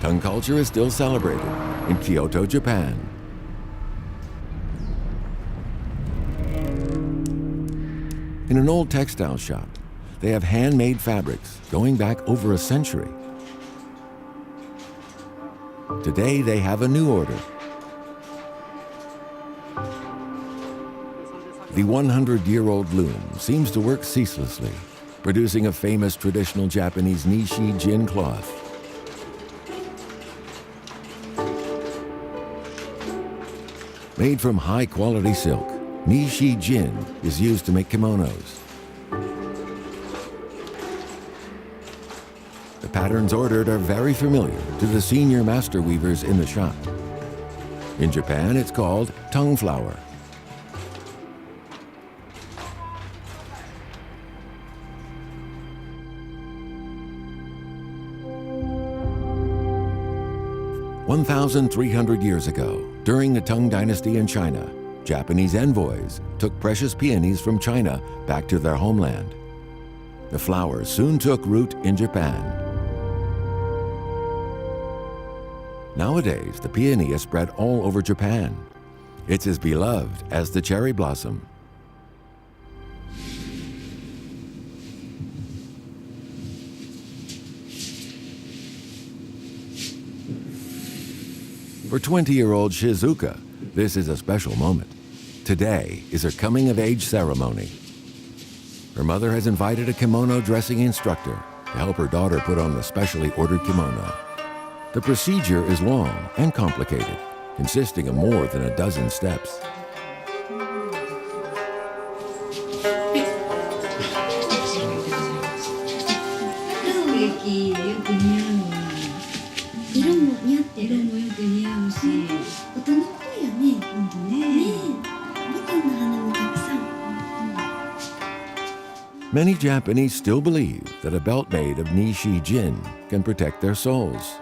tongue culture is still celebrated in Kyoto, Japan. In an old textile shop, they have handmade fabrics going back over a century. Today, they have a new order. The 100-year-old loom seems to work ceaselessly, producing a famous traditional Japanese Nishi Jin cloth. Made from high-quality silk, Nishi Jin is used to make kimonos. The patterns ordered are very familiar to the senior master weavers in the shop. In Japan, it's called tongue flower. "1,300 years ago, during the Tang Dynasty in China, Japanese envoys took precious peonies from China back to their homeland. The flowers soon took root in Japan. Nowadays, the peony is spread all over Japan. It's as beloved as the cherry blossom. For 20-year-old Shizuka, this is a special moment. Today is her coming-of-age ceremony. Her mother has invited a kimono dressing instructor to help her daughter put on the specially ordered kimono. The procedure is long and complicated, consisting of more than a dozen steps. Many Japanese still believe that a belt made of Nishi Jin can protect their souls.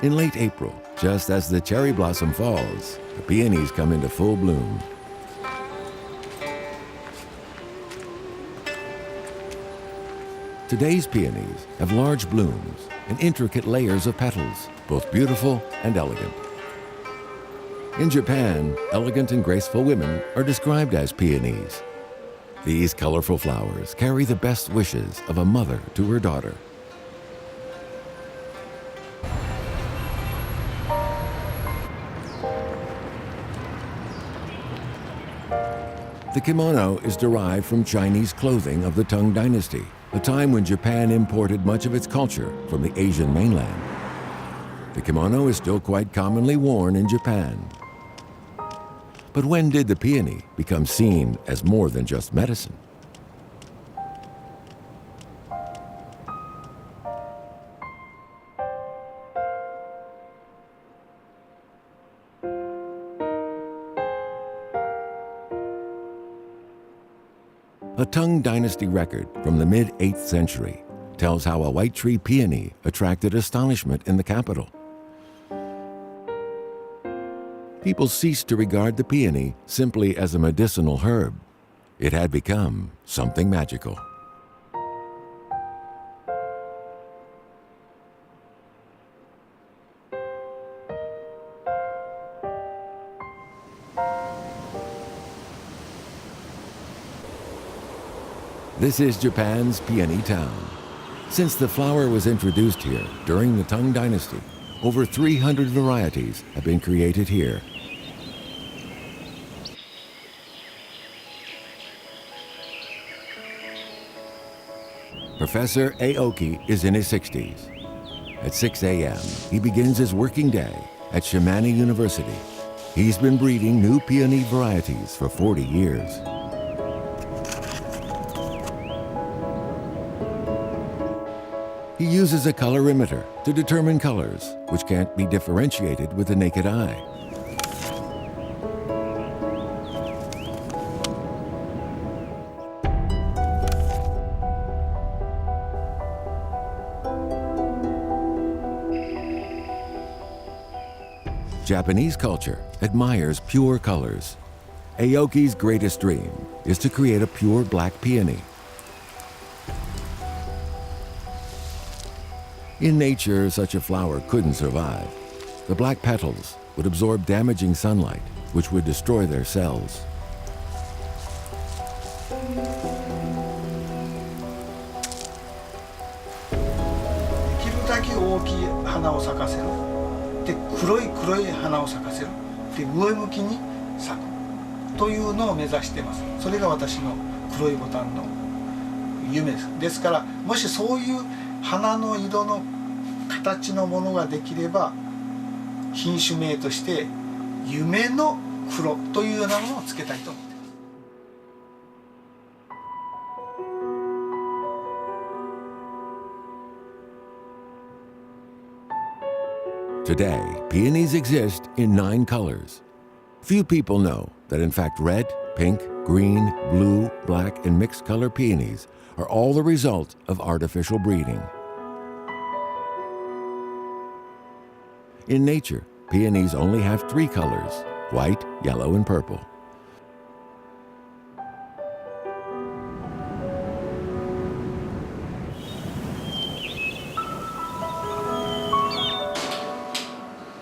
In late April, just as the cherry blossom falls, the peonies come into full bloom. Today's peonies have large blooms and intricate layers of petals, both beautiful and elegant. In Japan, elegant and graceful women are described as peonies. These colorful flowers carry the best wishes of a mother to her daughter. The kimono is derived from Chinese clothing of the Tang Dynasty, a time when Japan imported much of its culture from the Asian mainland. The kimono is still quite commonly worn in Japan. But when did the peony become seen as more than just medicine? A Tang Dynasty record from the mid-8th century tells how a white tree peony attracted astonishment in the capital. People ceased to regard the peony simply as a medicinal herb. It had become something magical. This is Japan's Peony Town. Since the flower was introduced here during the Tang Dynasty, over 300 varieties have been created here. Professor Aoki is in his 60s. At 6 a.m., he begins his working day at Shimane University. He's been breeding new peony varieties for 40 years. He uses a colorimeter to determine colors, which can't be differentiated with the naked eye. Japanese culture admires pure colors. Aoki's greatest dream is to create a pure black peony. In nature, such a flower couldn't survive. The black petals would absorb damaging sunlight, which would destroy their cells. できるだけ大きい花を咲かせる。で、黒い花を咲かせる。で、上向きに咲くというのを目指しています。それが私の黒いボタンの夢です。ですから、もしそういう花の色の形のものができれば、品種名として夢の黒というようなものをつけたいと思っています。Today, peonies exist in 9 colors. Few people know that in fact red, pink, green, blue, black, and mixed color peonies are all the result of artificial breeding. In nature, peonies only have 3 colors: white, yellow, and purple.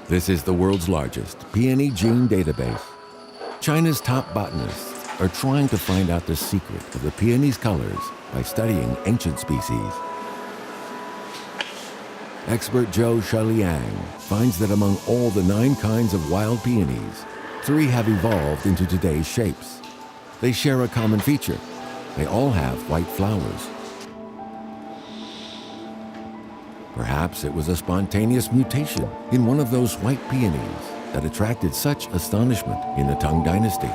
This is the world's largest peony gene database. China's top botanists are trying to find out the secret of the peony's colors by studying ancient species. Expert Zhou Shaliang finds that among all the 9 kinds of wild peonies, 3 have evolved into today's shapes. They share a common feature. They all have white flowers. Perhaps it was a spontaneous mutation in one of those white peonies that attracted such astonishment in the Tang Dynasty.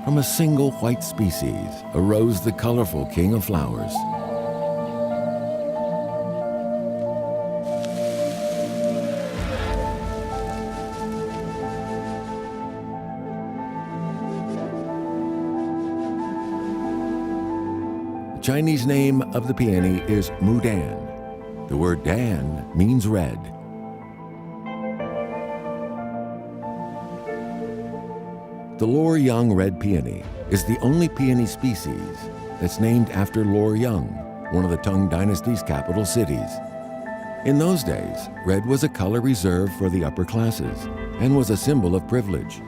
From a single white species arose the colorful king of flowers. The Chinese name of the peony is Mudan. The word Dan means red. The Luoyang red peony is the only peony species that's named after Luoyang, one of the Tang Dynasty's capital cities. In those days, red was a color reserved for the upper classes and was a symbol of privilege.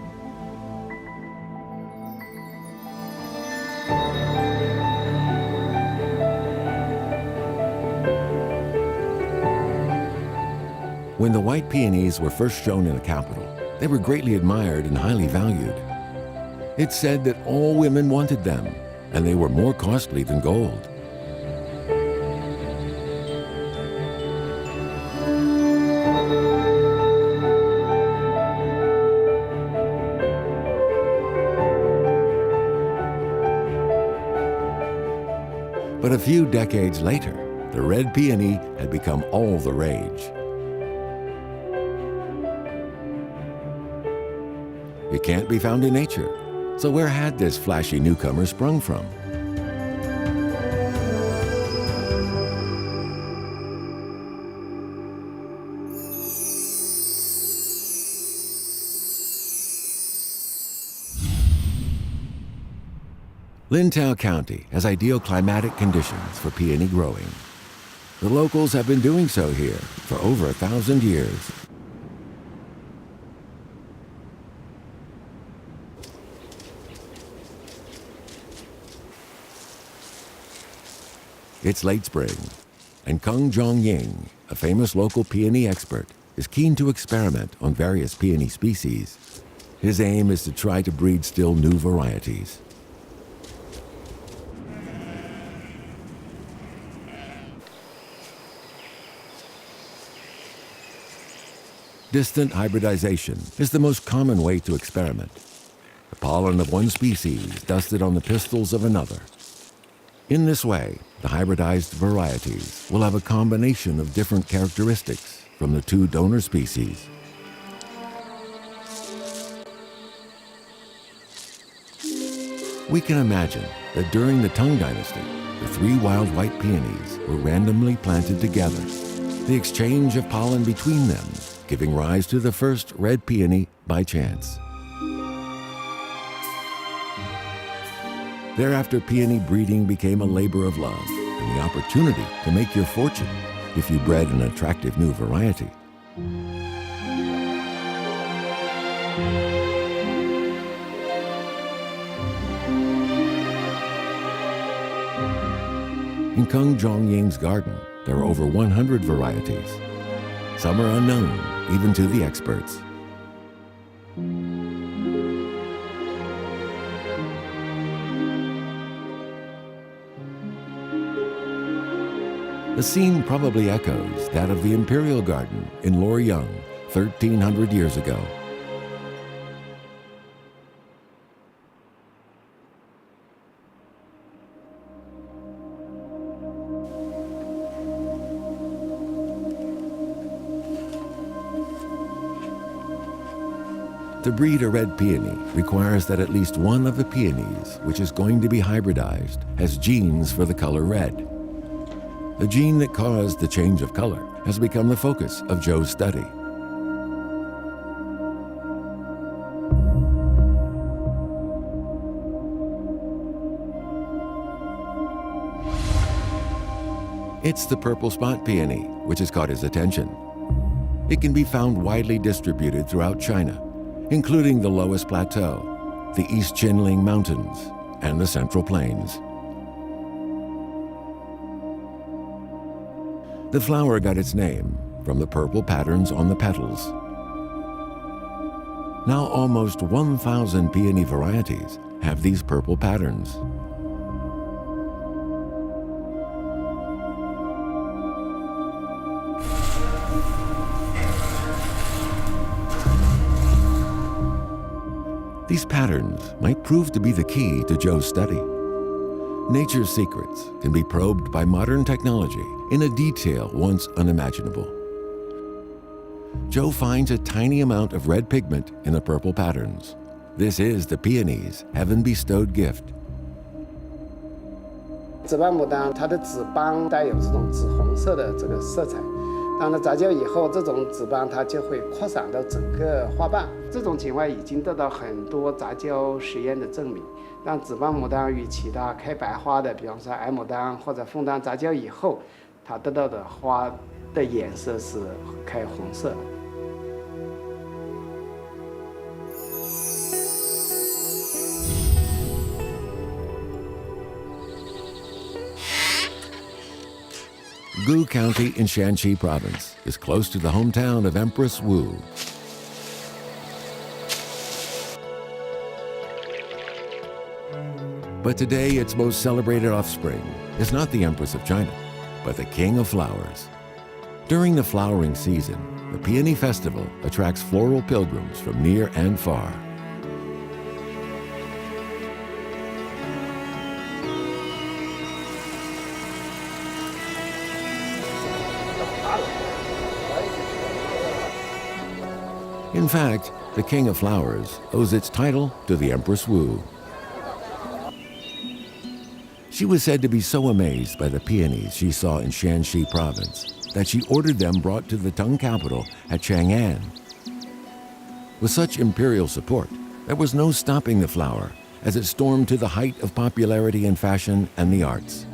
When the white peonies were first shown in the capital, they were greatly admired and highly valued. It's said that all women wanted them, and they were more costly than gold. But a few decades later, the red peony had become all the rage. It can't be found in nature. So where had this flashy newcomer sprung from? Lintao County has ideal climatic conditions for peony growing. The locals have been doing so here for over 1,000 years. It's late spring, and Kung Zhongying, a famous local peony expert, is keen to experiment on various peony species. His aim is to try to breed still new varieties. Distant hybridization is the most common way to experiment. The pollen of one species dusted on the pistils of another. In this way, the hybridized varieties will have a combination of different characteristics from the 2 donor species. We can imagine that during the Tang Dynasty, the 3 wild white peonies were randomly planted together. The exchange of pollen between them giving rise to the first red peony by chance. Thereafter, peony breeding became a labor of love and the opportunity to make your fortune if you bred an attractive new variety. In Kung Zhongying's garden, there are over 100 varieties. Some are unknown, even to the experts. The scene probably echoes that of the Imperial Garden in Luoyang 1,300 years ago. To breed a red peony requires that at least one of the peonies, which is going to be hybridized, has genes for the color red. The gene that caused the change of color has become the focus of Joe's study. It's the purple spot peony, which has caught his attention. It can be found widely distributed throughout China, including the Loess Plateau, the East Qinling Mountains, and the Central Plains. The flower got its name from the purple patterns on the petals. Now almost 1,000 peony varieties have these purple patterns. These patterns might prove to be the key to Joe's study. Nature's secrets can be probed by modern technology in a detail once unimaginable. Joe finds a tiny amount of red pigment in the purple patterns. This is the peony's heaven-bestowed gift. 紫斑牡丹它的紫斑带有这种紫红色的这个色彩，当它杂交以后，这种紫斑它就会扩散到整个花瓣。这种情况已经得到很多杂交实验的证明。让紫斑牡丹与其他开白花的，比方说矮牡丹或者枫丹杂交以后，它得到的花的颜色是开红色的。 Gu County in Shanxi Province is close to the hometown of Empress Wu. But today, its most celebrated offspring is not the Empress of China, but the King of Flowers. During the flowering season, the Peony Festival attracts floral pilgrims from near and far. In fact, the King of Flowers owes its title to the Empress Wu. She was said to be so amazed by the peonies she saw in Shanxi Province that she ordered them brought to the Tang capital at Chang'an. With such imperial support, there was no stopping the flower as it stormed to the height of popularity in fashion and the arts.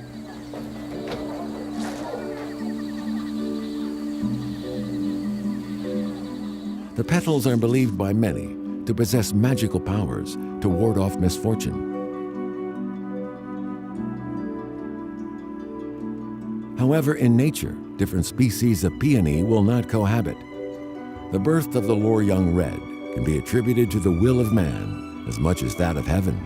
The petals are believed by many to possess magical powers to ward off misfortune. However, in nature, different species of peony will not cohabit. The birth of the Luoyang red can be attributed to the will of man as much as that of heaven.